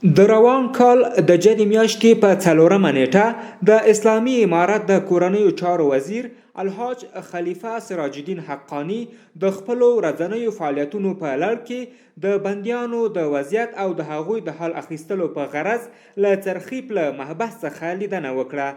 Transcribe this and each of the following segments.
د روان کال د جدي میاشتې په 4مه نیټه د اسلامي امارت د کورنیو چارو وزیر الحاج خلیفه سراج الدین حقانی د خپلو ورځنیو فعالیتونو په لړ کې د بندیانو د وضعیت او د هغوی د حال اخیستلو په غرض له څرخي پله محبس څخه لیدنه وکړه.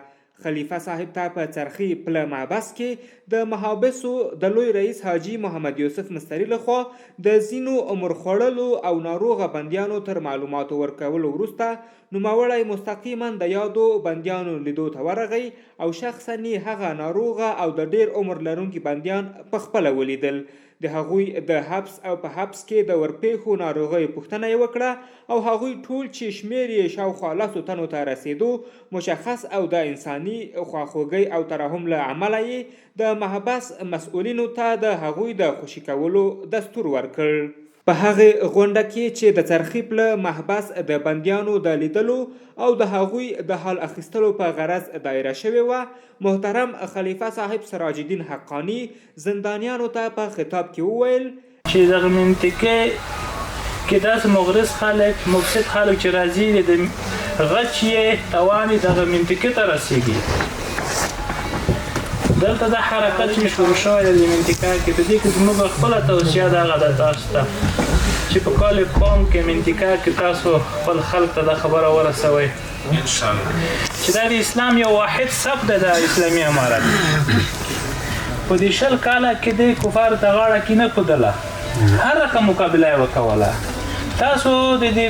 خلیفه صاحب ته په څرخي پله محبس کې د محابسو د لوی رئیس حاجي محمد یوسف مستري لخوا د ځینو عمر خوړلو او ناروغه بندیانو تر معلوماتو ورکولو وروسته نوموړی مستقیما د یادو بندیانو لیدو ته ورغی او شخصا هغه ناروغه او د ډیر عمر لرونکي بندیان په خپله ولیدل. د هغوی د حبس او په حبس کې د ورپېښو ناروغیو پوښتنه یې وکړه او هغوی ټول چې شمیر یې شاوخوا 10 تنو ته رسېدو مشخص او د انساني خواخوږۍ او ترحم له امله یې د محبس مسؤلینو ته د هغوی د خوشي کولو دستور ورکړ. په هغې غونډه کې چې د څرخي پله محبس د بندیانو د لیدلو او د هغوی د حال اخیستلو په غرض دایره شوې وه، محترم خلیفه صاحب سراج الدین حقانی زندانیانو ته په خطاب کې وویل چې دغه منطقې کې داسې مغرض خلک مفسد خلک چې راځي د غچ یې توان دغه منطقې ته رسېږي. دلته دا حرکت چې شروع شوی د دې منطقه کې په دې کې زموږ خپله توصیه دغه ده تاسو ته چې په کال قوم کې منطقه کې تاسو خپل خلک ته دا خبره ورسوئ چې دا د اسلام یو واحد صف ده د اسلامي امارت. په دې 20 کاله کې د کفارو ته غاړه کې نه ښودله، هر رقم مقابله یې وکوله. تاسو د دې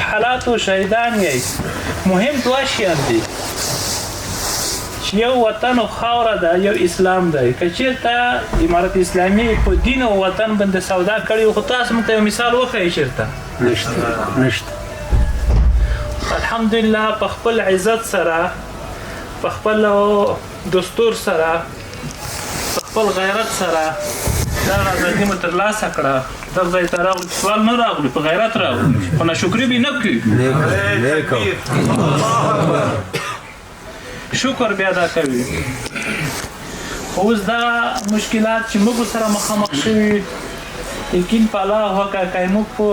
حالاتو شهیدان یئ. مهم دوه شیان دي، یو وطن او خاوره ده، یو اسلام ده. که چېرته امارت اسلامي په دین او وطن باندې سودا کړې خو تاسو موږ ته یو مثال وښایئ چېرته نشته. الحمدلله په خپل عزت سره، په خپل دستور سره، په خپل غیرت سره دا ازادي مو ترلاسه کړه. دغه ځای ته راغلو سوال نه راغلو، په غیرت راغلو، خو ناشکري به نه کوو، شکر بیا ادا کوي. خو اوس دا مشکلات چې موږ سره مخامخ شوي، یقین په الله حقه که موږ په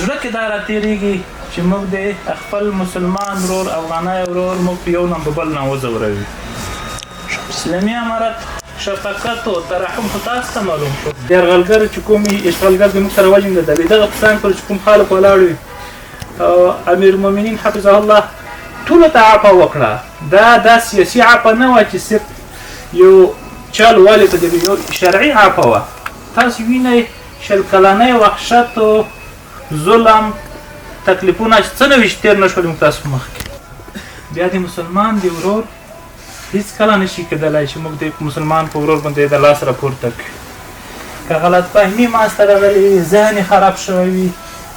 زړه کې دا راتېرېږي چې موږ د خپل مسلمان ورور افغانی ورور موږ په یو نه په بل نه وځوروي. اسلامي امارت شفقت او ترحم خو تاسو ته معلوم شو. د یرغلګر چې کوم اشغالګر زموږ سره وجنګېدل، دغه په څنګ پر چې کوم خلک ولاړ وي، امیر المؤمنین حفظه الله ټولو ته عفه وکړه. دا سیاسي عفه نه وه چې صرف یو چل والي ته د یو شرعي عفه وه. تاسو وینئ 20 کلنی وحشت او ظلم تکلیفونه چې څه نوي تېر نه شول موږ تاسو په مخکې. بیا د مسلمان د ورور هېڅکله نشي کېدلی چې موږ د مسلمان په ورور باندې د لاس راپورته کړو. که غلط فهمي ماسته راغلې وي، ذهن یې خراب شوی وي،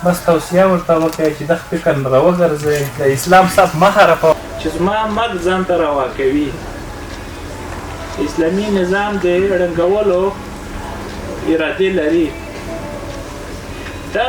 بس توصیه ورته وکړئ چې دغه فکر نه راوګرځئ، د اسلام صف مه خرابوئ چې زما مرګ ځان ته روا کوي. اسلامي نظام د ړنګولو ارادې لري، دا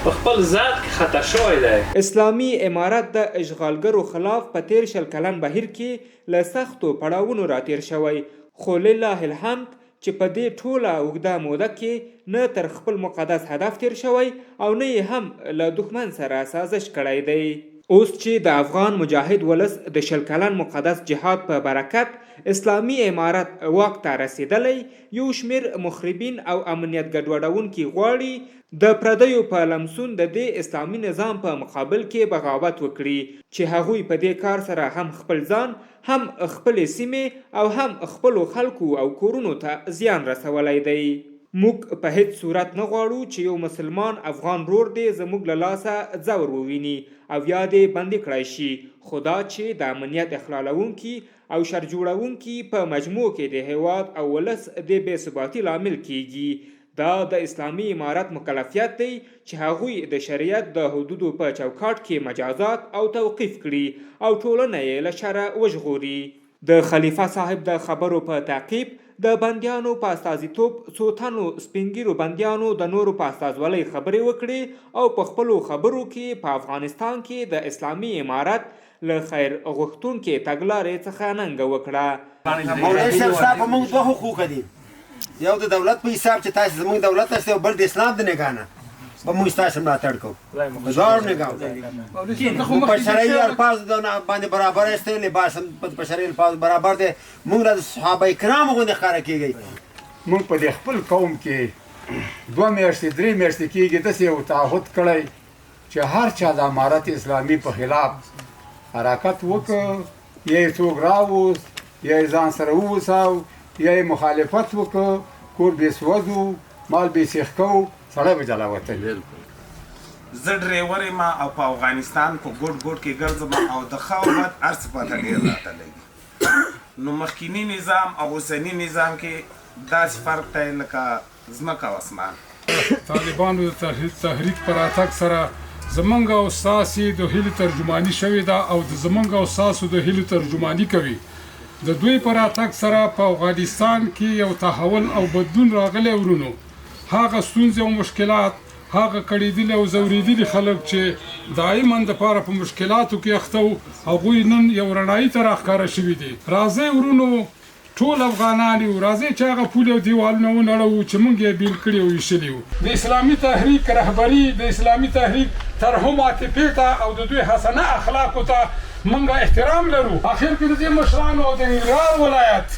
په خپل ذات کې خطا شوی دی. اسلامي امارت د اشغالګرو خلاف په 13 کلن بهیر کې له سختو پړاوونو راتېر شوی، خو لله الحمد چې په دې ټوله اوږده موده کې نه تر خپل مقدس هدف تیر شوی او نه یې هم له دښمن سره سازش کړی دی. اوس چې د افغان مجاهد ولس د 20 کلن مقدس جهاد په برکت اسلامي امارت واک ته رسېدلی، یو شمیر مخربین او امنیت ګډوډونکي غواړي د پردیو په لمسون د دې اسلامي نظام په مقابل کې بغاوت وکړي چې هغوی په دې کار سره هم خپل ځان، هم خپلې سیمې او هم خپلو خلکو او کورونو ته زیان رسولی دی. موږ په هیڅ صورت نه غواړو چې یو مسلمان افغان رور دې زموږ له لاسه ځور وویني او یا دې بندي کړی شي، خو دا چې د امنیت اخلالونکي او شر جوړونکي په مجموع کې د هیواد او ولس د بې ثباتي لامل کیږي. دا د اسلامي امارت مکلفیت دی چې هغوی د شریعت د حدودو په چوکاټ کې مجازات او توقیف کړي او ټولنه یې له شره وژغوري. د خلیفه صاحب د خبرو په تعقیب د بندیانو په استازیتوب څو تنو سپینګیرو بندیانو د نورو په استازولۍ خبرې وکړې او په خپلو خبرو کې په افغانستان کې د اسلامي امارت له خیر غوښتونکي تګلارې څخه ننګه وکړه. مولوي صاحب ستا په موږ 2 حقوق دي، یو د دولت په حساب چې تاسو زموږ دولت تاسو او بل د اسلام د نگاه نه به موږ ستاسې ملاتړ کوو په دواړو نګاهو موږ په شرعي الفاظو باندې برابر یاستئ لباس هم په بشري الفاظو برابر دی موږ له صحابه کرامو غوندې ښکاره کېږئ موږ په دې خپل قوم کې 2 میاشتې 3 میاشتې کېږي داسې یو تعهد کړی چې هر چا د امارت اسلامي په خلاف حرکت وکړ یا یې څوک راووست یا یې ځان سره ووساو یا یې مخالفت وکړ کور بې سوځو مال بې سیخ کوو سړی به جلا وتلی زه ډریور یم او په افغانستان په ګوټ ګوټ کې ګرځم او د ښه او بد هر څه پته ډېر راته لګي نو مخکیني نظام او اوسني نظام کې داسې فرق دی لکه ځمکه او اسمان طالبانو د تحریک پر راتګ سره زمونږ او ستاسې د هیلې ترجماني شوې ده او د زمونږ او ستاسو د هیلې ترجماني کوي د دوی پر راتګ سره په افغانستان کې یو تحول او بدلون راغلی ورونو هغه ستونزې او مشکلات هغه کړېدلي او ځورېدلي خلک چې دایما دپاره په مشکلاتو کې اخته وو هغوی نن یو رڼایي ته راښکاره شوي دي راځئ ورونو ټول افغانان یو راځئ چې هغه پولې او دیوالونه ونړوو چې موږ یې بیل کړي او ایښلي وو د اسلامي تحریک رهبري د اسلامي تحریک ترحم عاطفې ته او د دوی حسنه اخلاقو ته موږ احترام لرو اخر کې د دې مشرانو او د ننګرهار ولایت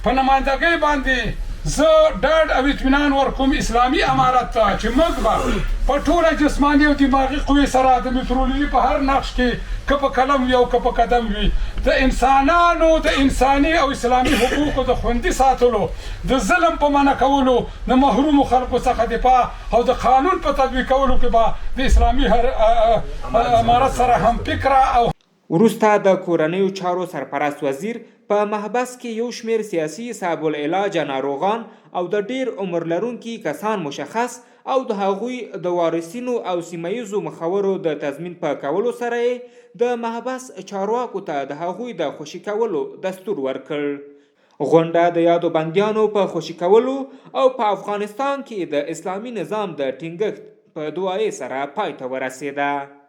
په نمایندګۍ باندې زه ډاډ او اطمینان ورکوم اسلامي امارت ته چې موږ به په ټوله جسماني او دماغي قوې سره د میټرولوژي په هر نقش کې که په قلم وي او که په قدم وي د انسانانو د انساني او اسلامي حقوقو د خوندي ساتلو د ظلم په منع کولو د محرومو خلکو څخه دفاع او د قانون په تطبیق کولو کې به د اسلامي امارت سره هم فکره او وروسته د کورنیو چارو سرپرست وزیر په محبس کې یو شمیر سیاسي صاحب العلاج ناروغان او د ډیر عمر لرونکي کسان مشخص او د هغوی د وارثینو او سیمهیزو مخورو د تضمین په کولو سره د محبس چارواکو ته د هغوی د خوشي کولو دستور ورکړ غونډه د یادو بندیانو په خوشي کولو او په افغانستان کې د اسلامي نظام د ټینګښت په دعایې سره پای ته ورسېده